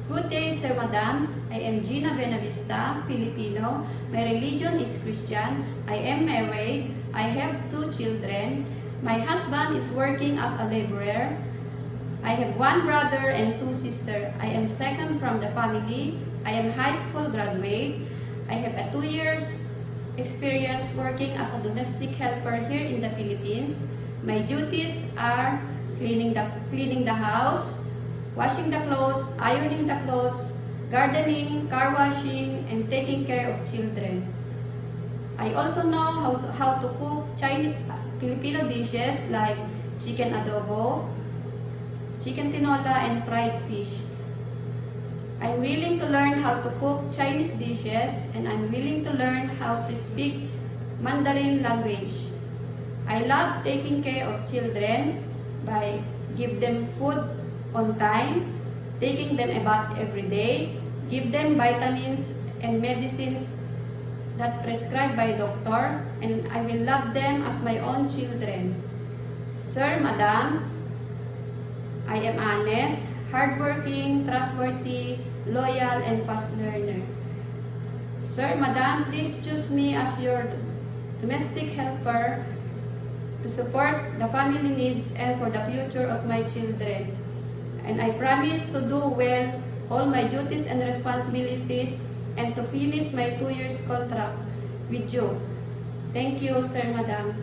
Good day, Sir Madam. I am Gina Benavista, Filipino. My religion is Christian. I am married. I have 2 children. My husband is working as a laborer. I have 1 brother and 2 sisters. I am second from the family. I am high school graduate. I have a 2 years experience working as a domestic helper here in the Philippines. My duties are cleaning the house, washing the clothes, ironing the clothes, gardening, car washing, and taking care of children. I also know how to cook Chinese Filipino dishes like chicken adobo, chicken tinola, and fried fish. I'm willing to learn how to cook Chinese dishes, and I'm willing to learn how to speak Mandarin language. I love taking care of children by give them food on time, taking them a bath every day, give them vitamins and medicines that prescribed by doctor, and I will love them as my own children. Sir, Madam, I am honest, hardworking, trustworthy, loyal, and fast learner. Sir, Madam, please choose me as your domestic helper to support the family needs and for the future of my children. And I promise to do well all my duties and responsibilities and to finish my 2 years contract with you. Thank you, Sir, Madam.